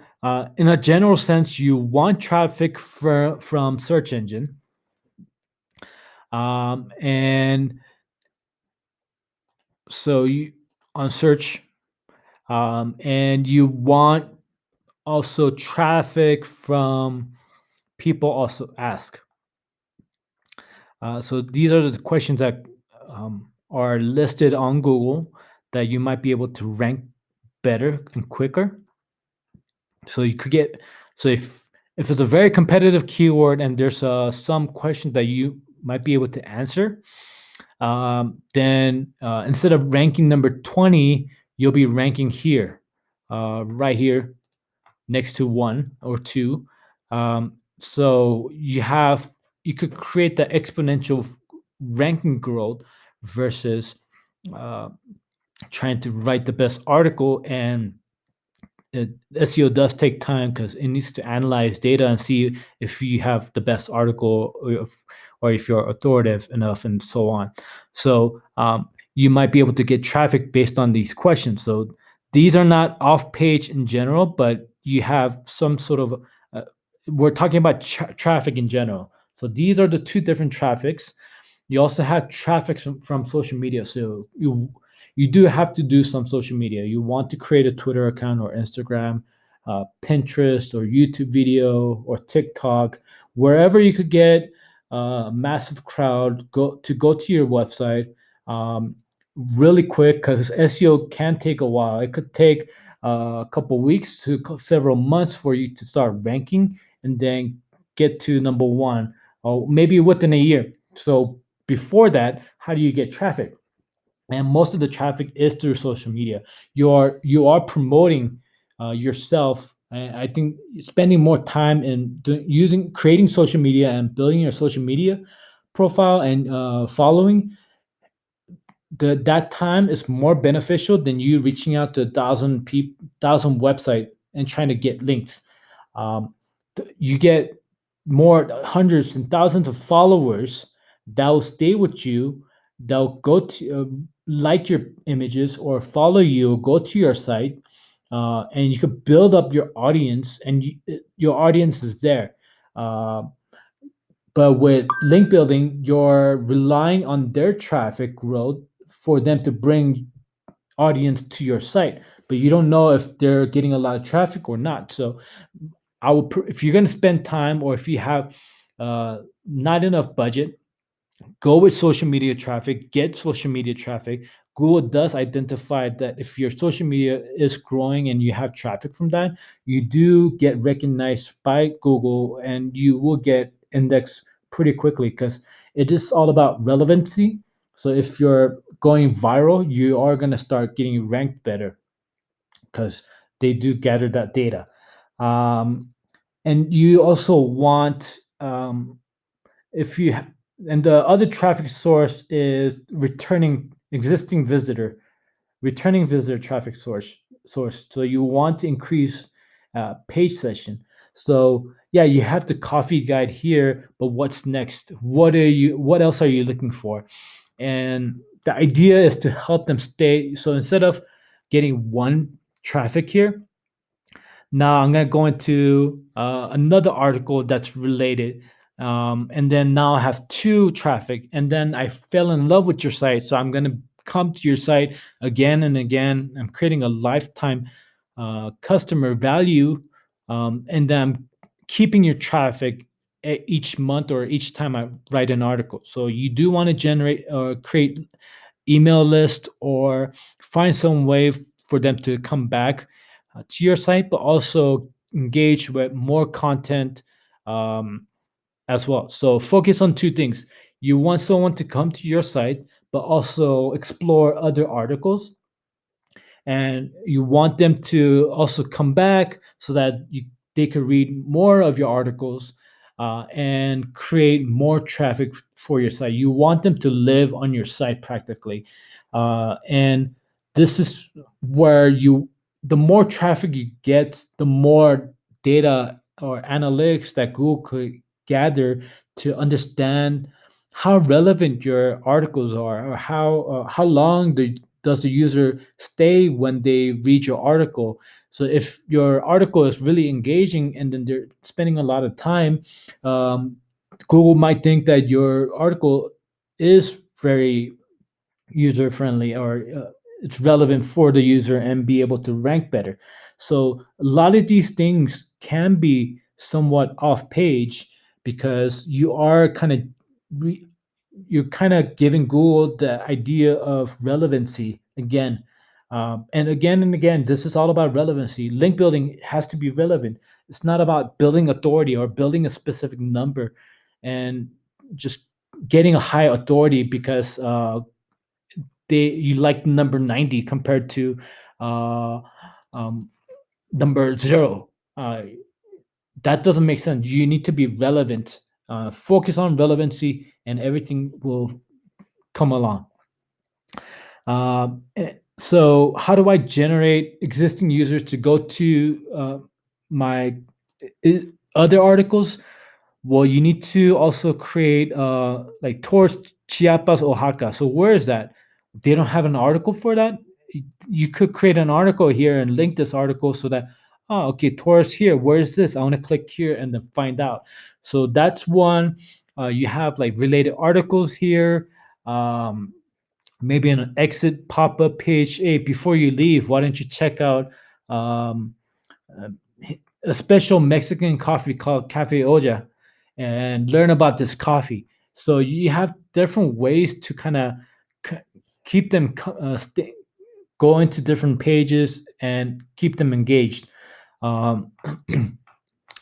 in a general sense, you want traffic from search engine, and so you on search, and you want also traffic from people also ask. So these are the questions that are listed on Google that you might be able to rank better and quicker. So you could get so if it's a very competitive keyword and there's some question that you might be able to answer, then instead of ranking number 20, you'll be ranking here, right here next to one or two. So you could create the exponential ranking growth versus uh, trying to write the best article. And SEO does take time because it needs to analyze data and see if you have the best article or if you're authoritative enough and so on. So you might be able to get traffic based on these questions. So these are not off page in general, but you have some sort of, uh, we're talking about traffic in general. So these are the two different traffics. You also have traffic from social media. So you do have to do some social media. You want to create a Twitter account or Instagram, Pinterest or YouTube video or TikTok, wherever you could get a massive crowd go to your website really quick, because SEO can take a while. It could take a couple weeks to several months for you to start ranking and then get to number one, or maybe within a year. So before that, how do you get traffic? And most of the traffic is through social media. You are promoting yourself. And I think spending more time in creating social media and building your social media profile and following, that time is more beneficial than you reaching out to 1,000 website and trying to get links. You get more hundreds and thousands of followers that will stay with you. They'll go to like your images or follow you, go to your site, and you could build up your audience, and your audience is there. Uh, but with link building, you're relying on their traffic growth for them to bring audience to your site, but you don't know if they're getting a lot of traffic or not. So if you're going to spend time, or if you have not enough budget, go with social media traffic, get social media traffic. Google does identify that if your social media is growing and you have traffic from that, you do get recognized by Google and you will get indexed pretty quickly, because it is all about relevancy. So if you're going viral, you are going to start getting ranked better because they do gather that data. And you also want, if you ha- and the other traffic source is returning visitor traffic source. So you want to increase page session. So yeah, you have the coffee guide here, but what's next? What else are you looking for? And the idea is to help them stay. So instead of getting one traffic here, now I'm going to go into another article that's related. And then now I have two traffic, and then I fell in love with your site. So I'm going to come to your site again and again. I'm creating a lifetime customer value, and then I'm keeping your traffic each month or each time I write an article. So you do want to generate or create email list or find some way for them to come back to your site, but also engage with more content um, as well. So focus on two things. You want someone to come to your site, but also explore other articles, and you want them to also come back so that they can read more of your articles and create more traffic for your site. You want them to live on your site practically, and this is where the more traffic you get, the more data or analytics that Google could gather to understand how relevant your articles are, or how long does the user stay when they read your article. So if your article is really engaging and then they're spending a lot of time, um, Google might think that your article is very user friendly, or it's relevant for the user and be able to rank better. So a lot of these things can be somewhat off page because re- you're kind of giving Google the idea of relevancy again. And again and again, this is all about relevancy. Link building has to be relevant. It's not about building authority or building a specific number and just getting a high authority because you like number 90 compared to uh, um, number 0. That doesn't make sense. You need to be relevant. Focus on relevancy, and everything will come along. So, how do I generate existing users to go to my other articles? Well, you need to also create like towards Chiapas, Oaxaca. So where is that? They don't have an article for that. You could create an article here and link this article so that, oh, okay, tourist here. Where is this? I want to click here and then find out. So that's one. You have like related articles here. Um, Maybe an exit pop-up page. Hey, before you leave, why don't you check out um, uh, a special Mexican coffee called Cafe Olla and learn about this coffee. So you have different ways to kind of c- keep them go into different pages and keep them engaged. Um,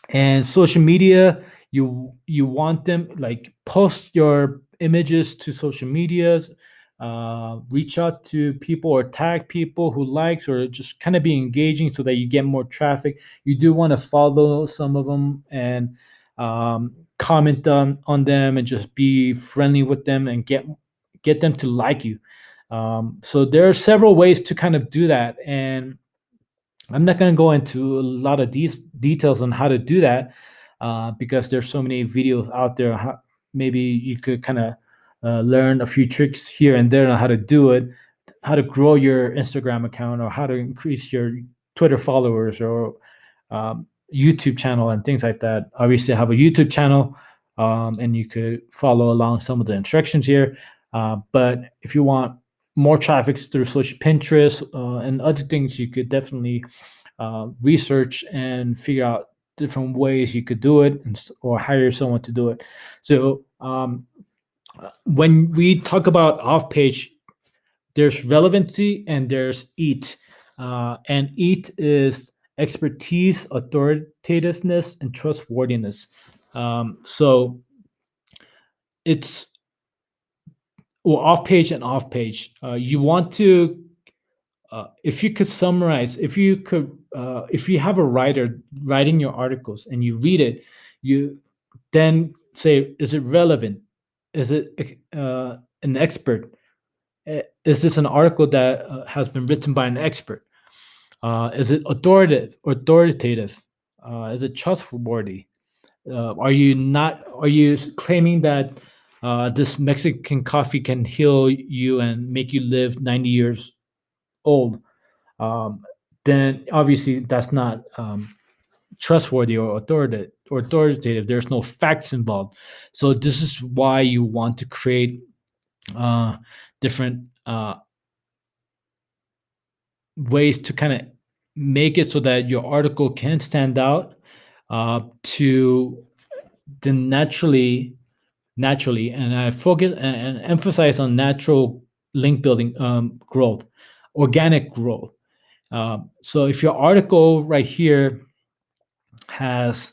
and social media, you want them like post your images to social medias, reach out to people or tag people who likes, or just kind of be engaging so that you get more traffic. You do want to follow some of them and comment on them and just be friendly with them and get them to like you. So there are several ways to kind of do that, and I'm not going to go into a lot of these details on how to do that because there's so many videos out there. Maybe you could kind of learn a few tricks here and there on how to do it, how to grow your Instagram account, or how to increase your Twitter followers, or YouTube channel and things like that. Obviously, I have a YouTube channel, and you could follow along some of the instructions here. But if you want more traffic through social Pinterest and other things, you could definitely research and figure out different ways you could do it, or hire someone to do it. So when we talk about off page, there's relevancy and there's eat. And eat is expertise, authoritativeness, and trustworthiness. So it's well, off page and off page. You want to if you could summarize, if you have a writer writing your articles and you read it, you then say, is it relevant? Is it an expert? Is this an article that has been written by an expert? Is it authoritative? Is it trustworthy? Are you not? Are you claiming that this Mexican coffee can heal you and make you live 90 years old? um, then obviously that's not trustworthy or authoritative. There's no facts involved. So this is why you want to create different ways to kind of make it so that your article can stand out, to then naturally, and I focus and emphasize on natural link building, growth, organic growth. So if your article right here has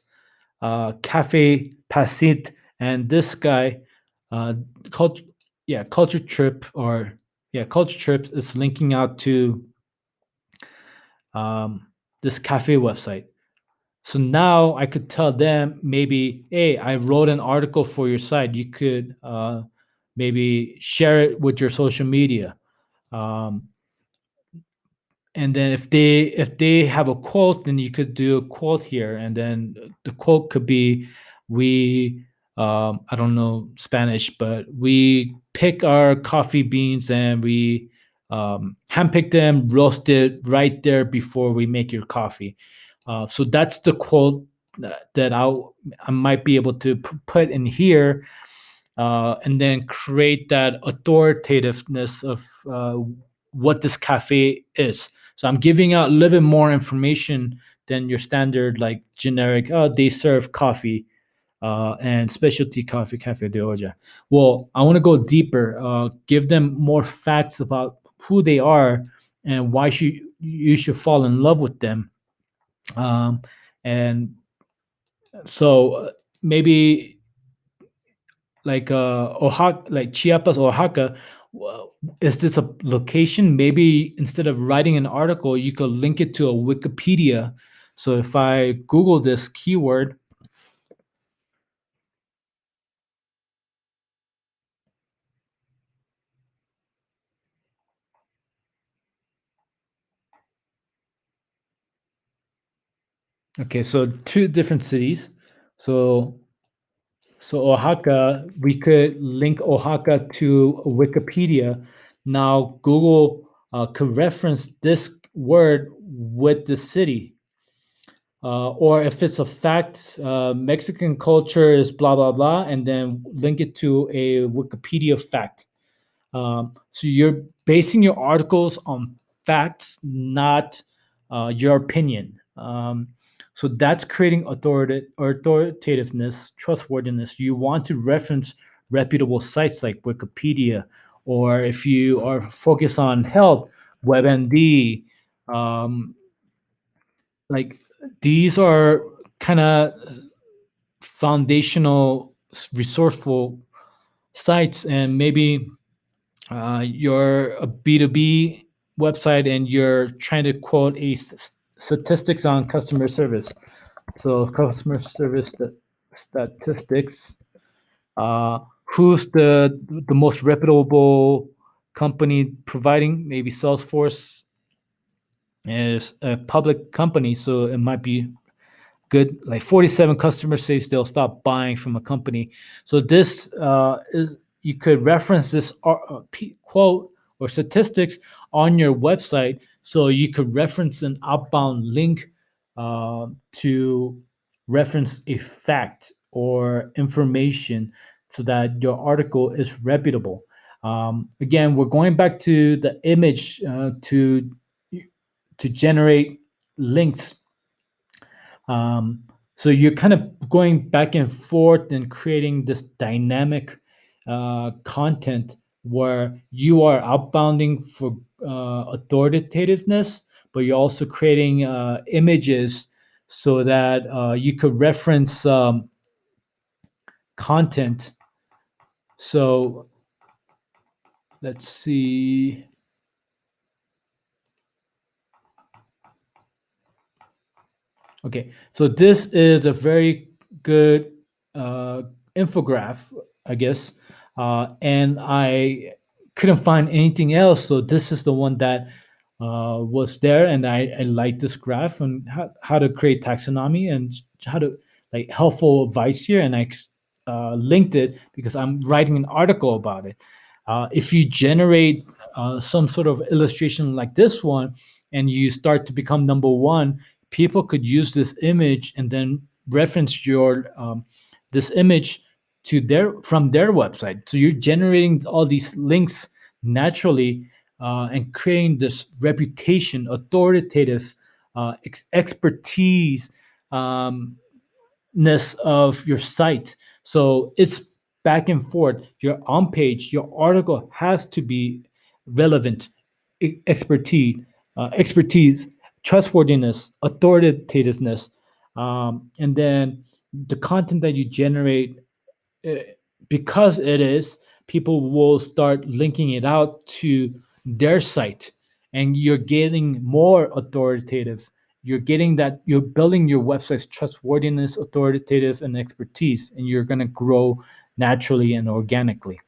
Cafe Pasit, and this guy, uh, culture, yeah, Culture Trip, or yeah, Culture Trips is linking out to um, this cafe website. So now I could tell them maybe, hey, I wrote an article for your site. You could maybe share it with your social media. Um, and then if they have a quote, then you could do a quote here, and then the quote could be, we I don't know Spanish, but we pick our coffee beans and we handpick them, roast it right there before we make your coffee. So that's the quote that I might be able to put in here, and then create that authoritativeness of what this cafe is. So I'm giving out a little bit more information than your standard, like generic, oh, they serve coffee and specialty coffee, Cafe de Olla. Well, I want to go deeper, give them more facts about who they are and why you should fall in love with them. Um, and so maybe like Oaxaca, like Chiapas, Oaxaca. Is this a location? Maybe instead of writing an article, you could link it to a Wikipedia. So if I Google this keyword, okay, so two different cities. So Oaxaca, we could link Oaxaca to Wikipedia. Now Google could reference this word with the city. Or if it's a fact, Mexican culture is blah blah blah, and then link it to a Wikipedia fact. So you're basing your articles on facts, not your opinion. So that's creating authoritativeness, trustworthiness. You want to reference reputable sites like Wikipedia, or if you are focused on health, WebMD. Um, like these are kind of foundational, resourceful sites, and maybe you're a B2B website and you're trying to quote statistics on customer service. So customer service statistics, uh, who's the most reputable company providing, maybe Salesforce is a public company, so it might be good. Like 47 customers say they'll stop buying from a company. So this is, you could reference this quote or statistics on your website, so you could reference an outbound link to reference a fact or information, so that your article is reputable. Again, we're going back to the image to generate links. um, so you're kind of going back and forth and creating this dynamic content where you are outbounding for authoritativeness, but you're also creating images so that you could reference content. So let's see. Okay, so this is a very good uh, infograph, I guess, and I couldn't find anything else. So this is the one that was there, and I like this graph and how to create taxonomy and how to, like, helpful advice here, and I linked it because I'm writing an article about it. If you generate some sort of illustration like this one, and you start to become number one, people could use this image and then reference your this image to their from their website. So you're generating all these links naturally, and creating this reputation, authoritative expertise ness of your site. So it's back and forth. Your on page, your article has to be relevant, expertise, trustworthiness, authoritativeness, and then the content that you generate, uh, because it is, people will start linking it out to their site, and you're getting more authoritative. You're getting that you're building your website's trustworthiness, authoritative, and expertise, and you're going to grow naturally and organically.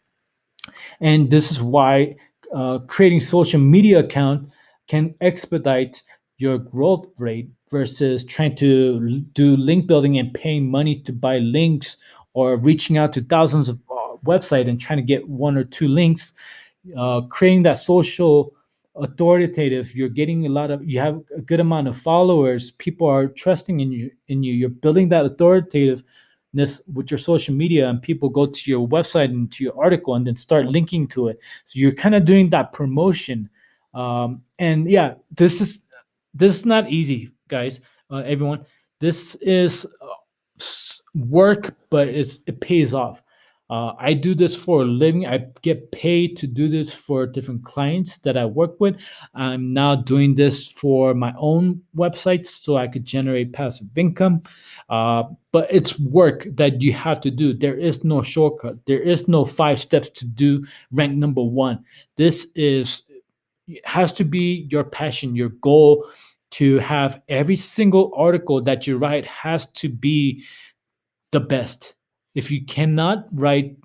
And this is why creating social media account can expedite your growth rate versus trying to do link building and paying money to buy links, or reaching out to thousands of websites and trying to get one or two links. Creating that social authoritative, you're getting a lot of, you have a good amount of followers, people are trusting in you, you're building that authoritativeness with your social media, and people go to your website and to your article and then start linking to it. So you're kind of doing that promotion. And yeah, this is not easy, guys. Everyone, this is work, but it pays off. I do this for a living. I get paid to do this for different clients that I work with. I'm now doing this for my own websites so I could generate passive income. Uh, but it's work that you have to do. There is no shortcut. There is no 5 steps to do rank number one. This is it has to be your passion, your goal, to have every single article that you write has to be the best. If you cannot write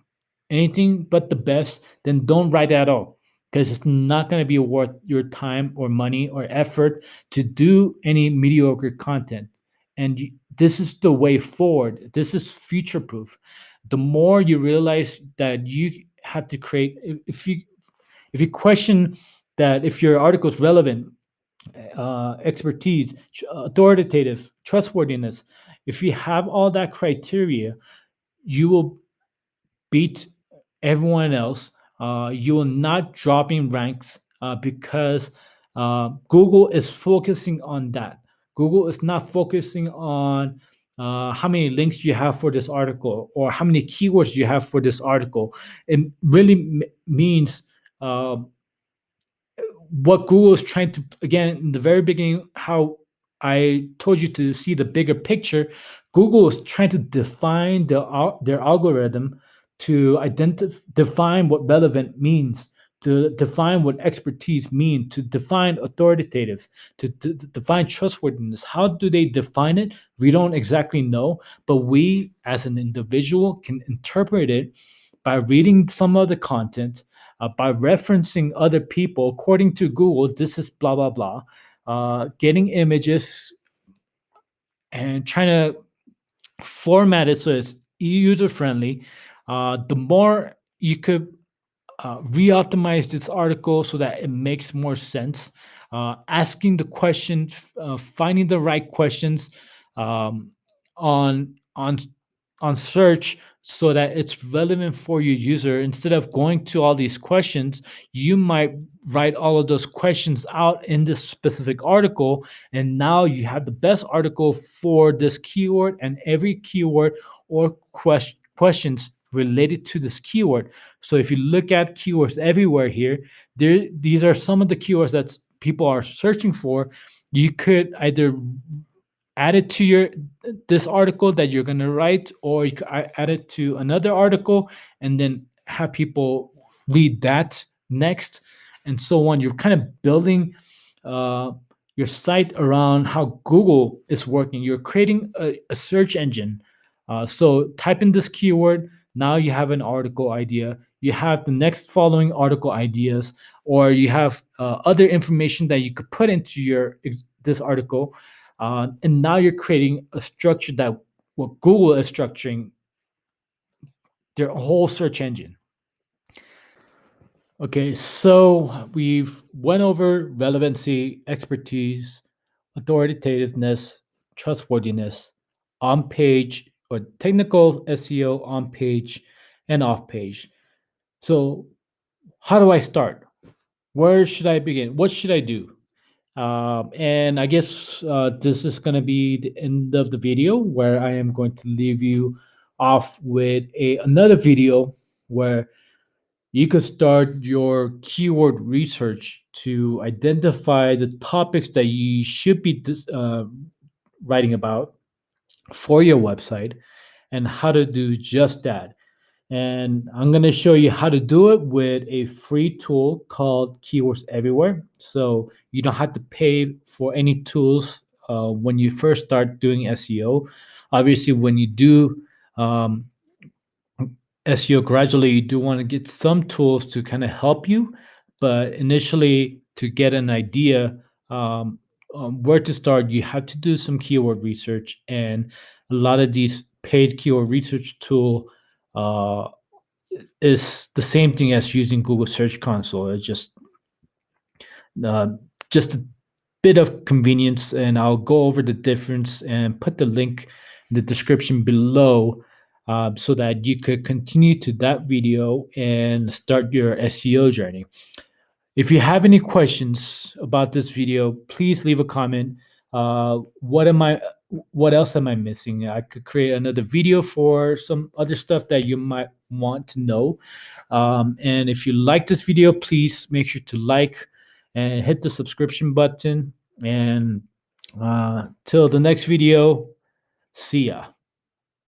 anything but the best, then don't write at all, because it's not going to be worth your time or money or effort to do any mediocre content. And this is the way forward. This is future proof. The more you realize that you have to create, if you question that if your article is relevant, expertise, authoritative, trustworthiness, if you have all that criteria, you will beat everyone else. You will not drop in ranks because Google is focusing on that. Google is not focusing on how many links you have for this article or how many keywords you have for this article. It really means what Google is trying to, again, in the very beginning, how I told you to see the bigger picture. Google is trying to define their algorithm to define what relevant means, to define what expertise mean, to define authoritative, to define trustworthiness. How do they define it? We don't exactly know, but we as an individual can interpret it by reading some of the content, by referencing other people. According to Google, this is blah blah blah. Getting images and trying to format it so it's user friendly. The more you could re-optimize this article so that it makes more sense. Asking the questions, finding the right questions um, on on search so that it's relevant for your user. Instead of going to all these questions, you might write all of those questions out in this specific article, and now you have the best article for this keyword and every keyword or questions related to this keyword. So if you look at keywords everywhere here, these are some of the keywords that people are searching for. You could either add it to your this article that you're going to write, or you could add it to another article and then have people read that next, and so on. You're kind of building uh, your site around how Google is working. You're creating a search engine. So type in this keyword, now you have an article idea, you have the next following article ideas, or you have other information that you could put into this article, and now you're creating a structure that what Google is structuring their whole search engine. Okay, so we've went over relevancy, expertise, authoritativeness, trustworthiness, on page or technical SEO, on page and off page. So how do I start? Where should I begin? What should I do? And I guess this is going to be the end of the video where I am going to leave you off with another video where you could start your keyword research to identify the topics that you should be writing about for your website and how to do just that. And I'm going to show you how to do it with a free tool called Keywords Everywhere. So you don't have to pay for any tools when you first start doing SEO. Obviously, when you do SEO gradually, you do want to get some tools to kind of help you. But initially, to get an idea where to start, you have to do some keyword research. And a lot of these paid keyword research tool uh, is the same thing as using Google Search Console. It's uh, just a bit of convenience, and I'll go over the difference and put the link in the description below so that you could continue to that video and start your SEO journey. If you have any questions about this video, please leave a comment. What am I? What else am I missing? I could create another video for some other stuff that you might want to know. And if you like this video, please make sure to like and hit the subscription button. And till the next video, see ya.